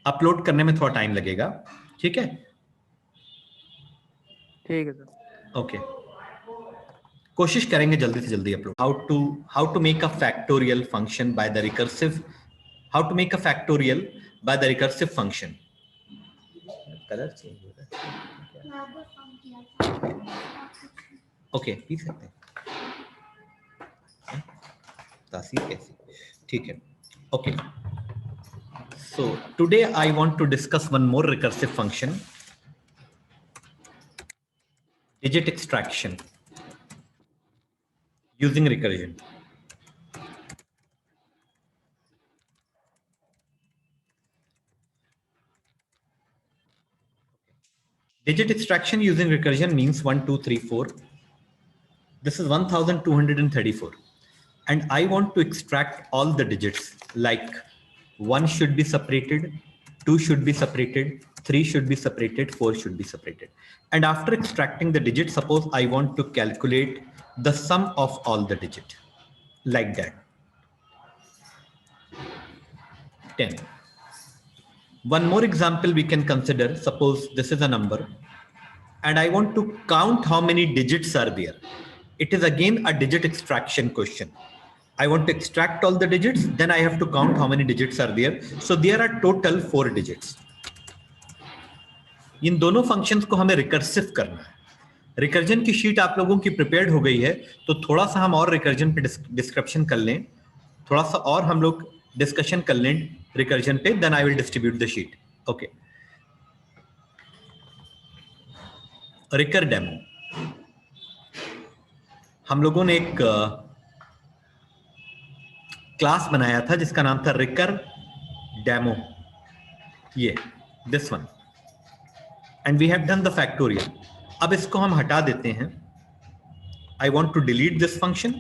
अपलोड करने में थोड़ा टाइम लगेगा, ठीक है। ठीक है सर। ओके, कोशिश करेंगे जल्दी से जल्दी upload. How to make a factorial function by the recursive, how to make a factorial by the recursive function. Colour change हो रहा है, ओके, पी सकते हैं तासीर कैसी, ठीक है। Okay, so today I want to discuss one more recursive function, digit extraction using recursion. Digit extraction using recursion means 1 2 3 4. This is 1234, and I want to extract all the digits, like 1 should be separated, 2 should be separated, 3 should be separated, 4 should be separated. And after extracting the digit, suppose I want to calculate the sum of all the digit, like that. 10. One more example we can consider. Suppose this is a number and I want to count how many digits are there. It is again a digit extraction question. I want to extract all the digits, then I have to count how many digits are there. So there are total 4 digits. इन दोनों functions को हमें recursive करना है। Recursion की sheet आप लोगों की prepared हो गई है, तो थोड़ा सा हम और रिकर्जन पे डिस्क्रिप्शन कर लें, थोड़ा सा और हम लोग डिस्कशन कर लें रिकर्जन पे, then I will distribute the sheet. Okay, recur demo, हम लोगों ने एक क्लास बनाया था जिसका नाम था रिकर डेमो, ये this one, and we have done the factorial. अब इसको हम हटा देते हैं। I want to delete this function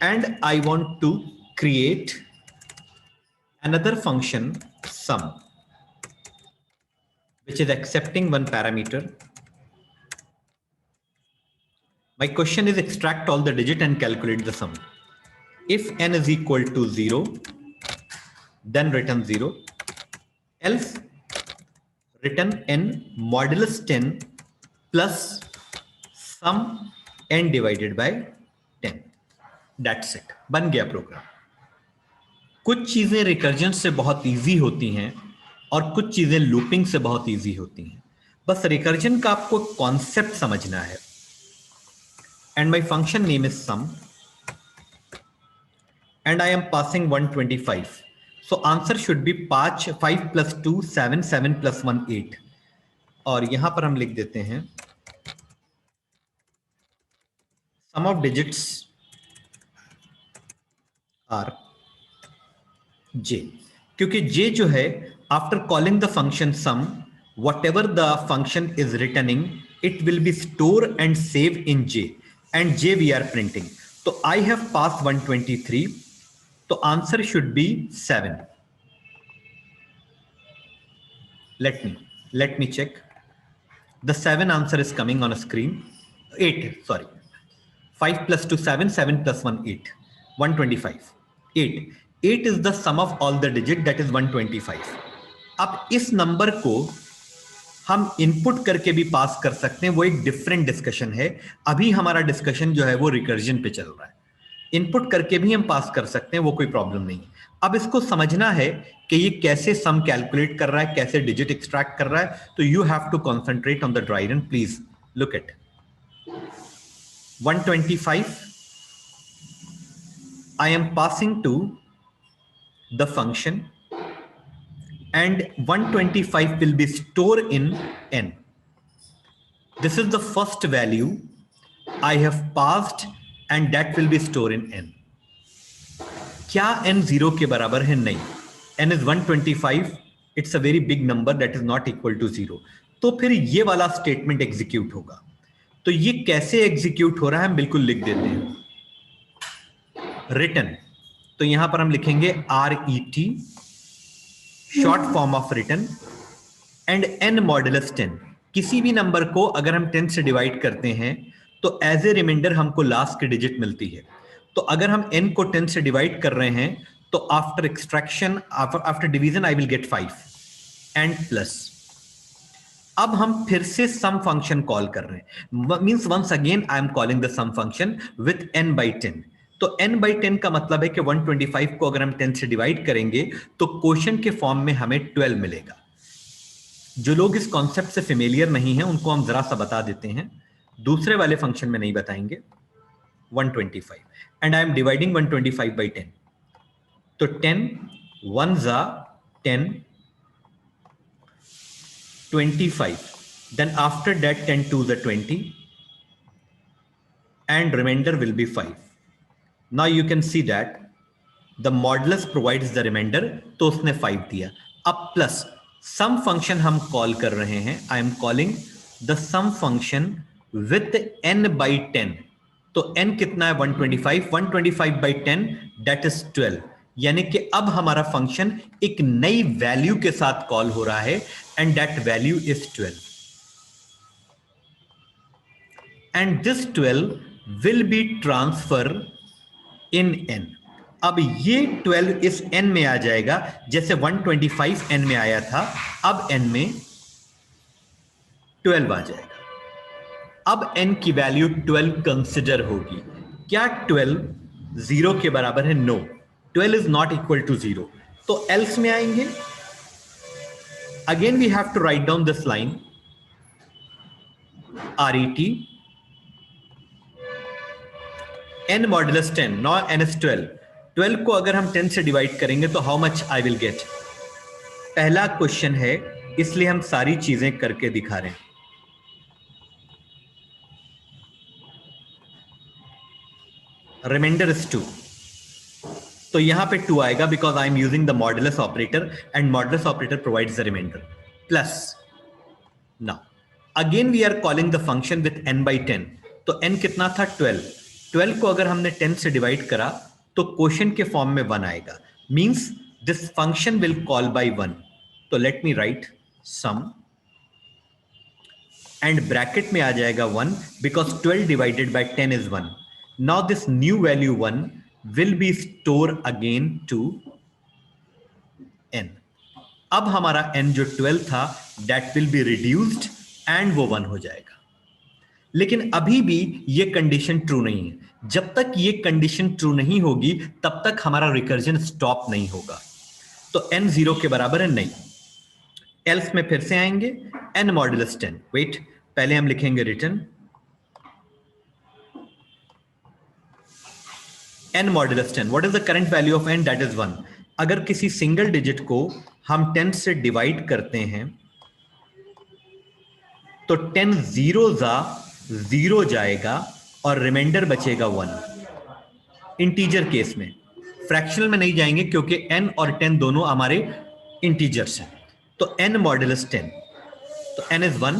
and I want to create another function sum, which is accepting one parameter. My question is extract all the digit and calculate the sum. If n is equal to 0, then return 0, else return n modulus 10 plus sum n divided by 10. That's it. बन गया programme. कुछ चीजें recursion से बहुत easy होती हैं और कुछ चीजें लूपिंग से बहुत इजी होती हैं। बस रिकर्जन का आपको कॉन्सेप्ट समझना है। And my function name is sum, and I am passing 125. So answer should be 5 plus 2 7, 7 plus 1 8. और यहां पर हम लिख देते हैं sum of digits are j, क्योंकि j जो है after calling the function sum, whatever the function is returning, it will be stored and saved in j, and j we are printing. So I have passed 123. So answer should be 7. Let me check. The 7 answer is coming on a screen. 8, sorry. 5 plus 2 7, 7 plus 1 8. 125. 8. 8 is the sum of all the digit, that is 125. अब इस number को हम input करके भी पास कर सकते हैं, वो एक डिफरेंट डिस्कशन है. अभी हमारा डिस्कशन जो है वो रिकर्जन पे चल रहा है. इनपुट करके भी हम पास कर सकते हैं, वो कोई प्रॉब्लम नहीं है. अब इसको समझना है कि ये कैसे सम कैलकुलेट कर रहा है, कैसे डिजिट एक्सट्रैक्ट कर रहा है. तो you have to concentrate on the dry run. Please look at 125. I am passing to the function, and 125 will be stored in n. This is the first value I have passed, and that will be stored in n. क्या n 0 के बराबर है? नहीं. n is 125. It's a very big number that is not equal to 0. तो फिर ये वाला statement execute होगा. तो ये कैसे एग्जीक्यूट हो रहा है हम बिल्कुल लिख देते हैं. रिटर्न, तो यहां पर हम लिखेंगे RET, short form of return, and n modulus 10. किसी भी नंबर को अगर हम 10 से डिवाइड करते हैं तो एज ए रिमाइंडर हमको लास्ट की डिजिट मिलती है. तो अगर हम n को 10 से डिवाइड कर रहे हैं तो after extraction, after division I will get 5 and plus. अब हम फिर से सम फंक्शन कॉल कर रहे हैं, means once again I am calling the sum function with n by 10. तो n by 10 का मतलब है कि 125 को अगर हम 10 से डिवाइड करेंगे तो क्वोशिएंट के फॉर्म में हमें 12 मिलेगा. जो लोग इस कॉन्सेप्ट से फेमिलियर नहीं हैं उनको हम जरा सा बता देते हैं, दूसरे वाले फंक्शन में नहीं बताएंगे. 125 and I am dividing 125 by 10. तो 10 1s are 10, 25, then after that 10 2s are 20, and remainder will be 5. Now you can see that the modulus provides the remainder, तो उसने 5 दिया. अब प्लस सम फंक्शन हम कॉल कर रहे हैं, I am calling the sum function with n by 10. तो n कितना है? 125. 125 by 10 that is 12. यानी कि अब हमारा फंक्शन एक नई वैल्यू के साथ कॉल हो रहा है, and that value is 12. And this 12 will be transfer in n. अब ये 12 इस n में आ जाएगा, जैसे 125 n में आया था, अब n में 12 आ जाएगा. अब n की वैल्यू 12 कंसिडर होगी. क्या 12 0 के बराबर है? No, 12 is not equal to 0. तो else में आएंगे. Again we have to write down this line, RET, n modulus 10. Now n is 12. 12 को अगर हम 10 से डिवाइड करेंगे तो how much I will get? पहला क्वेश्चन है, इसलिए हम सारी चीजें करके दिखा रहे हैं. Reminder is 2. तो यहां पे 2 आएगा because I am using the modulus operator, and modulus operator provides the reminder. Plus now again we are calling the function with n by 10. तो n कितना था? 12. 12 को अगर हमने 10 से डिवाइड करा तो क्वोशिएंट के फॉर्म में 1 आएगा, means this function will call by 1. तो let me write sum, and bracket में आ जाएगा 1 because 12 divided by 10 is 1. Now this new value 1 will be stored again to n. अब हमारा n जो 12 था that will be reduced and वो 1 हो जाएगा. लेकिन अभी भी ये कंडीशन ट्रू नहीं है. जब तक ये कंडीशन ट्रू नहीं होगी तब तक हमारा रिकर्जन स्टॉप नहीं होगा. तो n 0 के बराबर है? नहीं. else में फिर से आएंगे, n मॉडुलस 10. वेट, पहले हम लिखेंगे return n modulus 10, what is the current value of n? That is 1. अगर किसी सिंगल डिजिट को हम 10 से डिवाइड करते हैं तो 10 जीरो जा 0 जाएगा और रिमाइंडर बचेगा 1. इंटीजर केस में, फ्रैक्शनल में नहीं जाएंगे क्योंकि n और 10 दोनों हमारे इंटीजर्स हैं. तो n मॉड्यूलस 10, तो n इज 1.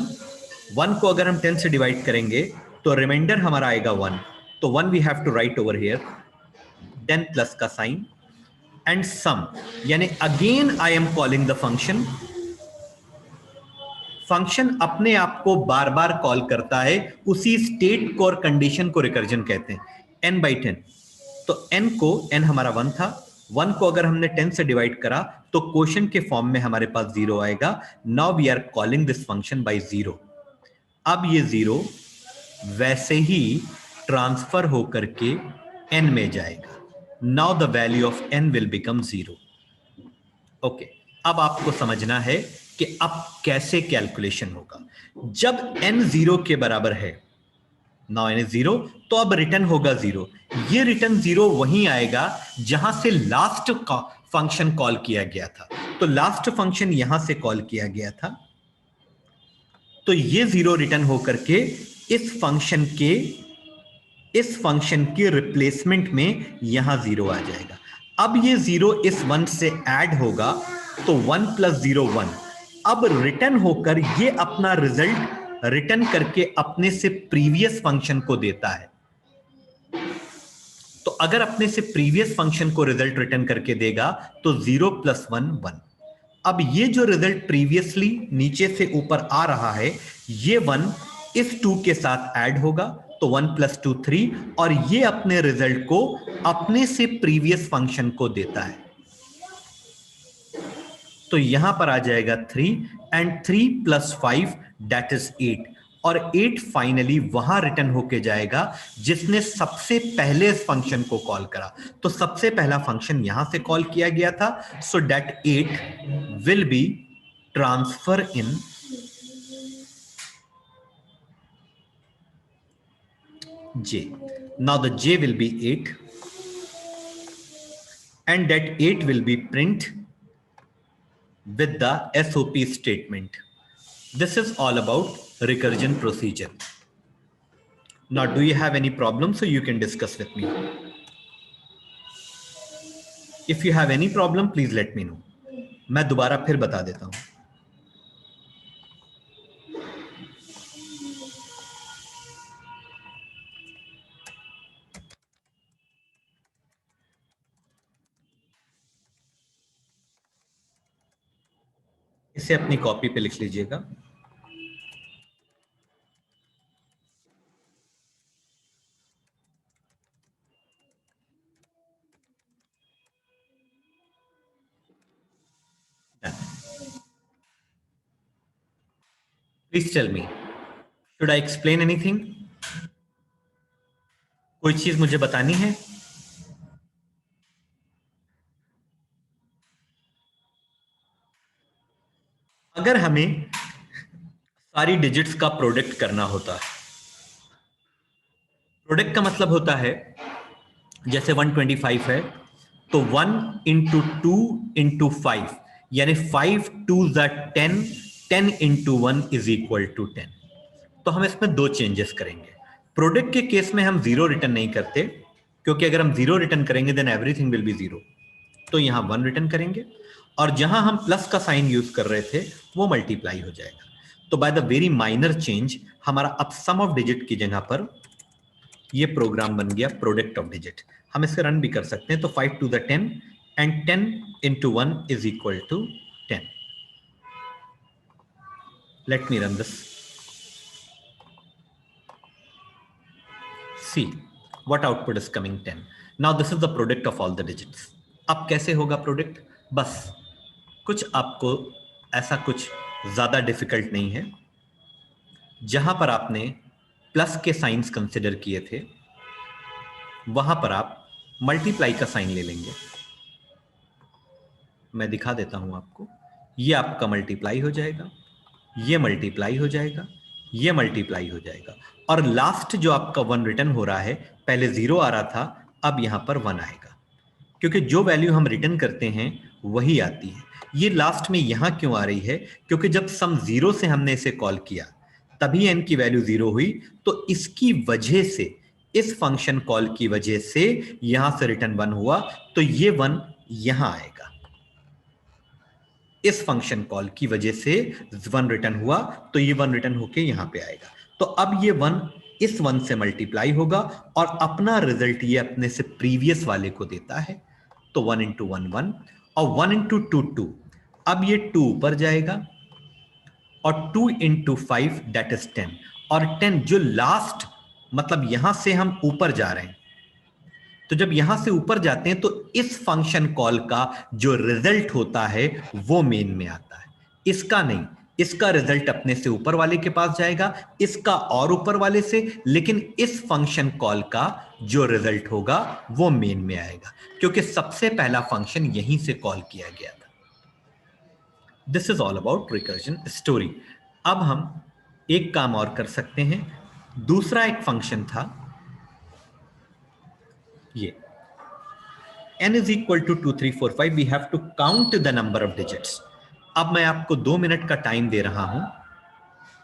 1 को अगर हम 10 से डिवाइड करेंगे तो रिमाइंडर हमारा आएगा 1. तो 1 we have to write over here, then plus का साइन एंड सम, यानी again I am calling the function. Function अपने आप को बार बार कॉल करता है, उसी स्टेट को और कंडीशन को रिकर्जन कहते हैं. n/10, तो n को, n हमारा 1 था, 1 को अगर हमने 10 से डिवाइड करा तो क्वोशंट के फॉर्म में हमारे पास 0 आएगा. Now we are calling this function by 0. अब ये 0 वैसे ही ट्रांसफर होकर के n में जाएगा. Now the value of n will become 0. Okay, अब आपको समझना है कि अब कैसे कैलकुलेशन होगा. जब n 0 के बराबर है, नाउ n इज 0, तो अब रिटर्न होगा 0. ये रिटर्न 0 वहीं आएगा जहां से लास्ट फंक्शन कॉल किया गया था. तो लास्ट फंक्शन यहां से कॉल किया गया था, तो ये 0 रिटर्न होकर के इस फंक्शन के रिप्लेसमेंट में यहां 0 आ जाएगा. अब ये 0 इस 1 से ऐड होगा तो 1 + 0 1. अब रिटर्न होकर ये अपना रिजल्ट रिटर्न करके अपने से प्रीवियस फंक्शन को देता है. तो अगर अपने से प्रीवियस फंक्शन को रिजल्ट रिटर्न करके देगा तो 0 + 1 1. अब ये जो रिजल्ट प्रीवियसली नीचे से ऊपर आ रहा है, ये 1 इस 2 के साथ ऐड होगा तो 1 + 2 3, और ये अपने रिजल्ट को अपने से प्रीवियस फंक्शन को देता है. तो यहां पर आ जाएगा 3 एंड 3 + 5 दैट इज 8, और 8 फाइनली वहां रिटर्न होके जाएगा जिसने सबसे पहले इस फंक्शन को कॉल करा. तो सबसे पहला फंक्शन यहां से कॉल किया गया था, so that 8 will be transfer in j. Now the j will be 8 and that 8 will be print with the SOP statement. This is all about recursion procedure. Now do you have any problem? So you can discuss with me. If you have any problem, please let me know. मैं दोबारा फिर बता देता हूं. इसे अपनी copy पे लिख लीजिएगा. Please tell me, should I explain anything? कोई चीज मुझे बतानी है? अगर हमें सारी डिजिट्स का प्रोडक्ट करना होता है, प्रोडक्ट का मतलब होता है जैसे 125 है तो 1 × 2 × 5, यानी 5 2s are 10, 10 × 1 = 10. तो हम इसमें 2 चेंजेस करेंगे. प्रोडक्ट के केस में हम 0 रिटर्न नहीं करते, क्योंकि अगर हम 0 रिटर्न करेंगे देन एवरीथिंग विल बी 0. तो यहां 1 रिटर्न करेंगे, और जहां हम प्लस का साइन यूज कर रहे थे वो मल्टीप्लाई हो जाएगा. तो by the very minor change हमारा अब सम ऑफ डिजिट की जगह पर ये प्रोग्राम बन गया प्रोडक्ट ऑफ डिजिट. हम इसे रन भी कर सकते हैं. तो 5 2s are 10 and 10 × 1 = 10. Let me run this. See what output is coming 10. Now this is the product of all the digits. अब कैसे होगा प्रोडक्ट? बस कुछ आपको ऐसा कुछ ज्यादा डिफिकल्ट नहीं है. जहां पर आपने प्लस के साइंस कंसिडर किए थे वहां पर आप मल्टीप्लाई का साइन ले लेंगे. मैं दिखा देता हूं आपको. ये आपका मल्टीप्लाई हो जाएगा, ये मल्टीप्लाई हो जाएगा, ये मल्टीप्लाई हो जाएगा, और लास्ट जो आपका 1 रिटर्न हो रहा है, पहले 0 आ रहा था, अब यहां पर 1 आएगा, क्योंकि जो वैल्यू हम रिटर्न करते हैं वही आती है। ये लास्ट में यहां क्यों आ रही है? क्योंकि जब सम 0 से हमने इसे कॉल किया तभी n की वैल्यू 0 हुई, तो इसकी वजह से, इस फंक्शन कॉल की वजह से यहां से रिटर्न 1 हुआ, तो ये 1 यहां आएगा। इस फंक्शन कॉल की वजह से 1 रिटर्न हुआ, तो ये 1 रिटर्न होके यहां पे आएगा। तो अब ये 1 इस 1 से मल्टीप्लाई होगा और अपना रिजल्ट ये अपने से प्रीवियस वाले को देता है। तो 1 इंटू 1 1 और 1 इंटू 2 2। अब ये 2 ऊपर जाएगा और 2 इंटू 5 दैट इज 10, और 10 जो लास्ट, मतलब यहां से हम ऊपर जा रहे हैं, तो जब यहां से ऊपर जाते हैं तो इस फंक्शन कॉल का जो रिजल्ट होता है वो मेन में आता है, इसका नहीं। इसका रिजल्ट अपने से ऊपर वाले के पास जाएगा, इसका और ऊपर वाले से, लेकिन इस फंक्शन कॉल का जो रिजल्ट होगा वो मेन में आएगा, क्योंकि सबसे पहला फंक्शन यहीं से कॉल किया गया था। This is all about recursion story. अब हम एक काम और कर सकते हैं। दूसरा एक फंक्शन था ये n is equal to 2 3 4 5, we have to count the number of digits। अब मैं आपको 2 मिनट का टाइम दे रहा हूं,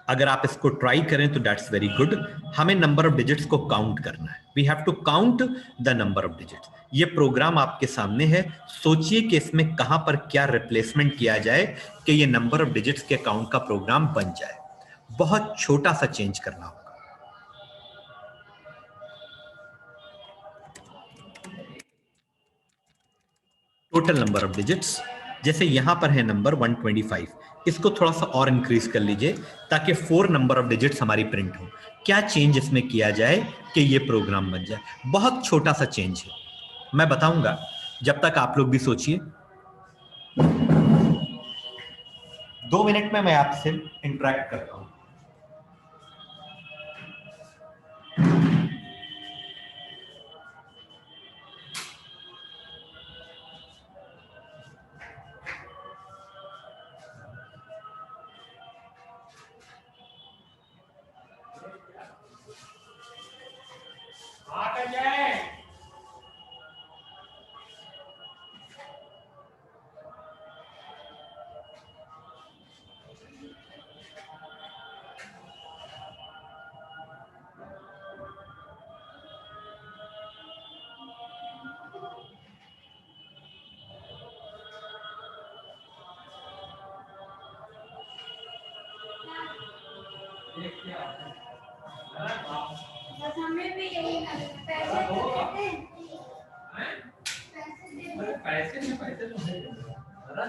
अगर आप इसको ट्राई करें तो दैट्स वेरी गुड। हमें नंबर ऑफ डिजिट्स को काउंट करना है, we have to count the number of digits. ये प्रोग्राम आपके सामने है, सोचिए कि इसमें कहां पर क्या रिप्लेसमेंट किया जाए कि ये नंबर ऑफ डिजिट्स के काउंट का प्रोग्राम बन जाए। बहुत छोटा सा चेंज करना होगा। टोटल नंबर ऑफ डिजिट्स, जैसे यहां पर है नंबर 125, इसको थोड़ा सा और इंक्रीज कर लीजिए ताकि 4 नंबर ऑफ डिजिट्स हमारी प्रिंट हो। क्या चेंज इसमें किया जाए कि ये प्रोग्राम बन जाए? बहुत छोटा सा चेंज है, मैं बताऊंगा, जब तक आप लोग भी सोचिए। 2 मिनट में मैं आपसे इंटरेक्ट करता हूं।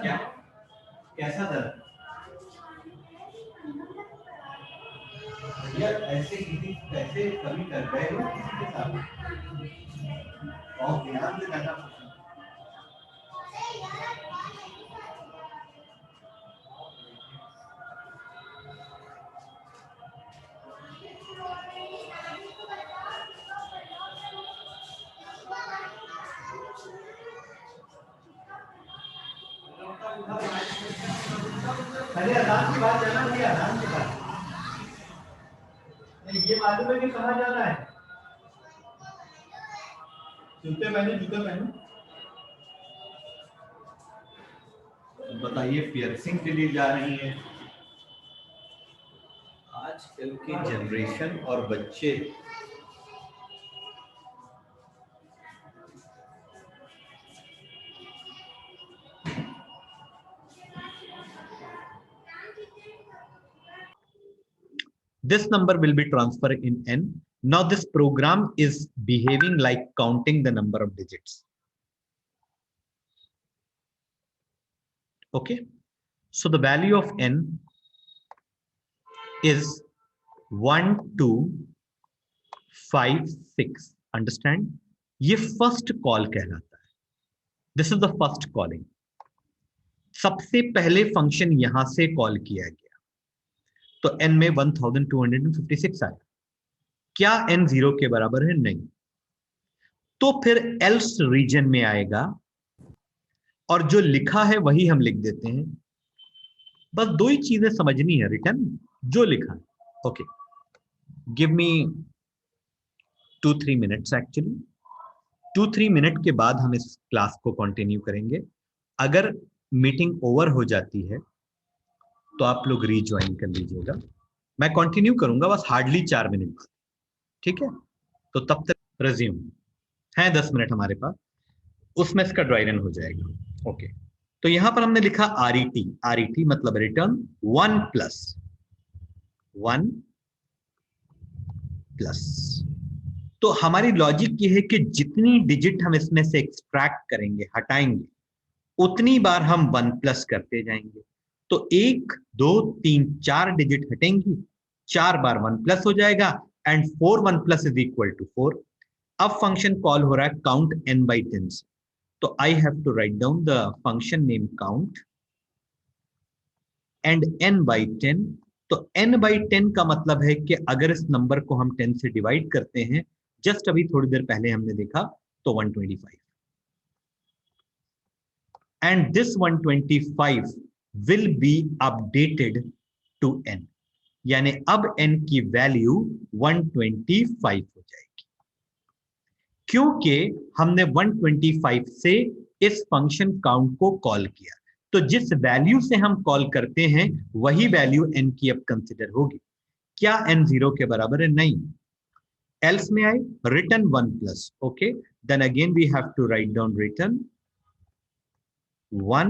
क्या कैसा दर्द? यार ऐसे किसी पैसे कमी कर रहे हो किसी के साथ, और ध्यान से करना पड़ता है। अरे आराम की बात जाना भैया, आराम की बात। ये मालूम है कि कहाँ जाना है? जूते पहने, जूते पहने। बताइए, पियर्सिंग के लिए जा रही है? आजकल की जनरेशन और बच्चे this number will be transferred in n. Now this program is behaving like counting the number of digits. Okay, so the value of n is 1 2 5 6. Understand? ये first call कहलाता है। This is the first calling. सबसे पहले function यहां से call किया गया, तो n में 1256 आया। क्या n 0 के बराबर है? नहीं। तो फिर else रीजन में आएगा और जो लिखा है वही हम लिख देते हैं। बस 2 ही चीजें समझनी है, रिटर्न जो लिखा है। Okay, give me 2-3 minutes actually. 2-3 minute के बाद हम इस क्लास को कंटिन्यू करेंगे। अगर मीटिंग ओवर हो जाती है तो आप लोग रीज्वाइन कर लीजिएगा। मैं कंटिन्यू करूंगा बस हार्डली 4 मिनट बाद, ठीक है? तो तब तक रिज्यूम है 10 मिनट हमारे पास, उसमें इसका ड्राई रन हो जाएगा। ओके, तो यहां पर हमने लिखा आरईटी। आरईटी मतलब रिटर्न 1 प्लस। तो हमारी लॉजिक ये है कि जितनी डिजिट हम इसमें से एक्सट्रैक्ट करेंगे, हटाएंगे, उतनी बार हम 1 प्लस करते जाएंगे। तो 1 2 3 4 डिजिट हटेंगी, 4 बार 1 प्लस हो जाएगा and 4 1 plus is equal to 4। अब फंक्शन कॉल हो रहा है काउंट n by 10 से, तो I have to write down the function name count and n by 10। तो n by 10 का मतलब है कि अगर इस नंबर को हम 10 से डिवाइड करते हैं, जस्ट अभी थोड़ी देर पहले हमने देखा, तो 125, and this 125 will be updated to n, यानी अब n की वैल्यू 125 हो जाएगी, क्योंकि हमने 125 से इस फंक्शन काउंट को कॉल किया। तो जिस वैल्यू से हम कॉल करते हैं वही वैल्यू n की अब कंसिडर होगी। क्या n 0 के बराबर है? नहीं। एल्स में आए return 1 plus. Okay, then again we have to write down return 1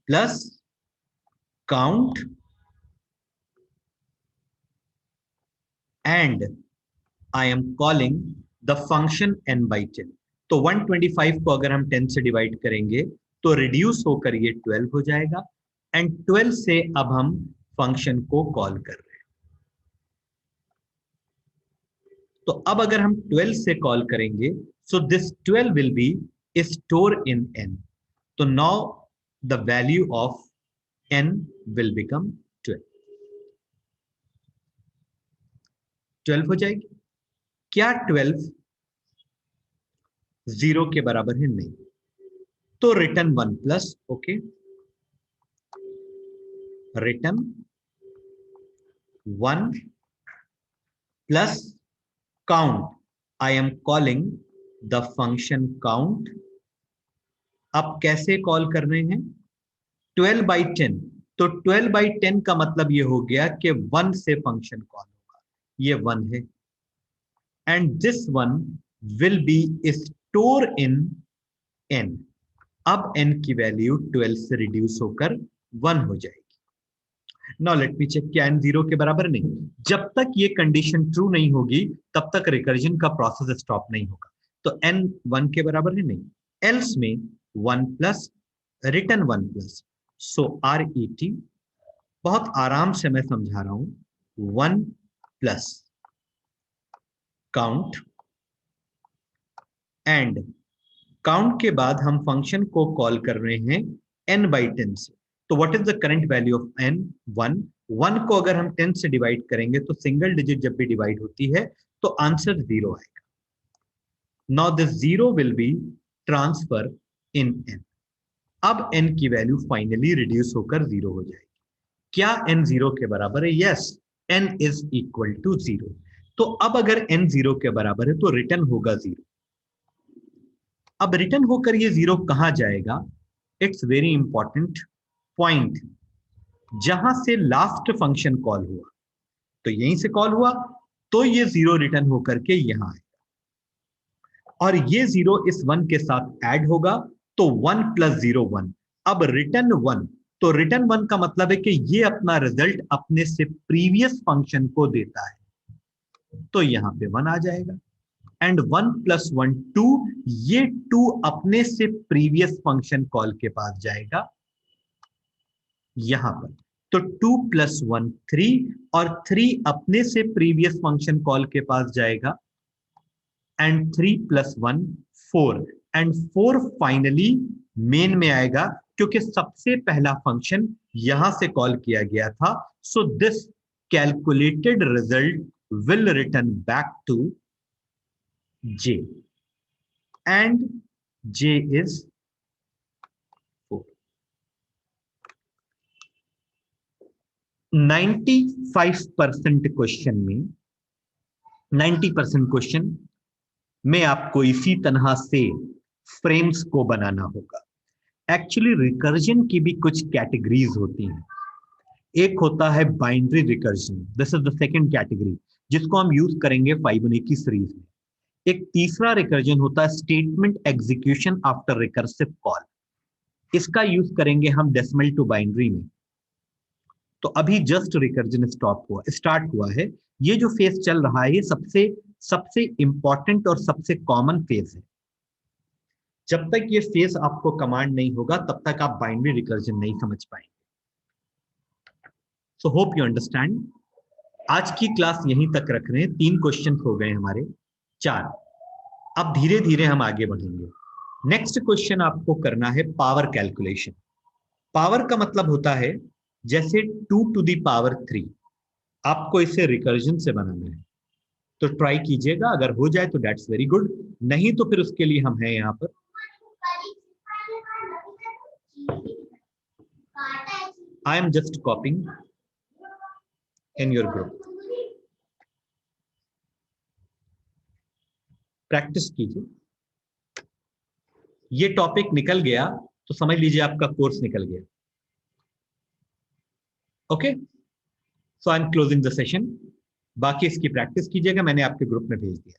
plus count and I am calling the function n by 10। तो 125 को अगर हम 10 से डिवाइड करेंगे तो रिड्यूस होकर ये 12 हो जाएगा एंड 12 से अब हम फंक्शन को कॉल कर रहे हैं। तो अब अगर हम 12 से कॉल करेंगे, so this 12 will be store in n। तो now the value of n will become 12। 12 हो जाएगी। क्या 12 0 के बराबर है? नहीं। तो return 1 plus. Okay, return 1 plus count. I am calling the function count. अब कैसे कॉल कर रहे हैं? 12 by 10। तो 12 by 10 का मतलब ये हो गया कि 1 से फंक्शन कॉल होगा, ये 1 है and this 1 will be store in n। अब n की वैल्यू 12 से रिड्यूस होकर 1 हो जाएगी। नाउ लेट मी चेक, क्या n 0 के बराबर? नहीं। जब तक ये कंडीशन ट्रू नहीं होगी तब तक रिकर्जन का प्रोसेस स्टॉप नहीं होगा। तो n 1 के बराबर है? नहीं। एल्स में 1 प्लस रिटर्न 1 प्लस। सो RET, बहुत आराम से मैं समझा रहा हूं, 1 प्लस काउंट एंड काउंट के बाद हम फंक्शन को कॉल कर रहे हैं n by 10 से। तो what is the current value of n? 1। 1 को अगर हम 10 से डिवाइड करेंगे तो सिंगल डिजिट जब भी डिवाइड होती है तो आंसर 0 आएगा। Now this 0 will be transfer in n। अब n की वैल्यू फाइनली रिड्यूस होकर 0 हो जाएगी। क्या n 0 के बराबर है? Yes, n is equal to 0। तो अब अगर n 0 के बराबर है तो रिटर्न होगा 0। अब रिटर्न होकर ये 0 कहां जाएगा? It's very important point. जहां से लास्ट फंक्शन कॉल हुआ, तो यहीं से कॉल हुआ, तो ये 0 रिटर्न होकर के यहां आएगा और ये 0 इस 1 के साथ ऐड होगा, तो 1 प्लस 0 1। अब रिटर्न 1, तो रिटर्न 1 का मतलब है कि ये अपना रिजल्ट अपने से प्रीवियस फंक्शन को देता है, तो यहां पे 1 आ जाएगा एंड 1 प्लस 1 2, ये 2 अपने से प्रीवियस फंक्शन कॉल के पास जाएगा यहां पर। तो 2 प्लस 1 3 और 3 अपने से प्रीवियस फंक्शन कॉल के पास जाएगा and 3 plus 1 4 and 4 finally main में आएगा, क्योंकि सबसे पहला फंक्शन यहां से कॉल किया गया था। So this calculated result will return back to j and j is 4। 95% question में 90% क्वेश्चन में आपको इसी तरह से फ्रेम्स को बनाना होगा। एक्चुअली रिकर्जन की भी कुछ कैटेगरीज होती हैं। एक होता है binary recursion, this is the second category, जिसको हम यूज करेंगे फाइबोनाची सीरीज में। एक तीसरा रिकर्जन होता है statement execution after recursive call, इसका यूज करेंगे हम डेसिमल टू बाइनरी में। तो अभी जस्ट रिकर्जन स्टार्ट हुआ है। ये जो फेज चल रहा है ये सबसे इंपॉर्टेंट और सबसे कॉमन फेज है। जब तक ये फेज आपको कमांड नहीं होगा तब तक आप बाइनरी रिकर्जन नहीं समझ पाएंगे। So hope you understand. आज की क्लास यहीं तक रख रहे हैं, 3 क्वेश्चन हो गए हमारे, 4। अब धीरे धीरे हम आगे बढ़ेंगे। नेक्स्ट क्वेश्चन आपको करना है पावर कैलकुलेशन। पावर का मतलब होता है जैसे 2 टू द पावर 3, आपको इसे रिकर्जन से बनाना है। तो ट्राई कीजिएगा, अगर हो जाए तो दैट्स वेरी गुड, नहीं तो फिर उसके लिए हम हैं यहां पर। I am just copying in your group. Practice कीजिए। ये टॉपिक निकल गया तो समझ लीजिए आपका कोर्स निकल गया। Okay, so I am closing the session. बाकी इसकी प्रैक्टिस कीजिएगा, मैंने आपके ग्रुप में भेज दिया।